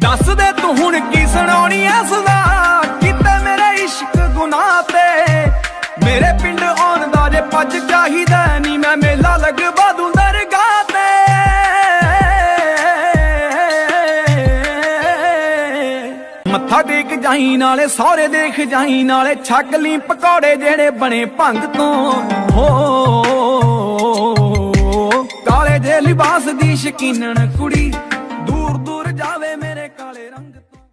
ਦੱਸ ਦੇ ਤੂੰ ਹੁਣ ਕੀ ਸੁਣਾਉਣੀ ਐ ਸਜ਼ਾ, ਕਿਤੇ ਮੇਰੇ ਇਸ਼ਕ ਗੁਨਾਹ ਤੇ। ਮੇਰੇ ਪਿੰਡ ਆਉਣ ਦਾ ਜੇ ਪੱਜ ਚਾਹੀਦਾ ਨੀ, ਮੈਂ ਮੇਲਾ ਲਗਵਾ ਦੂੰ ਦਰਗਾਹ ਤੇ। ਮੱਥਾ ਟੇਕ ਜਾਈ ਨਾਲੇ ਸਹੁਰੇ ਦੇਖ ਜਾਈ, ਨਾਲੇ ਛਕ ਲਈ ਪਕੌੜੇ ਜਿਹੜੇ ਬਣੇ ਭੰਗ ਤੋਂ। ਹੋ ਕਾਲੇ ਜੇ ਲਿਬਾਸ ਦੀ ਸ਼ਕੀਨਣ ਕੁੜੀ,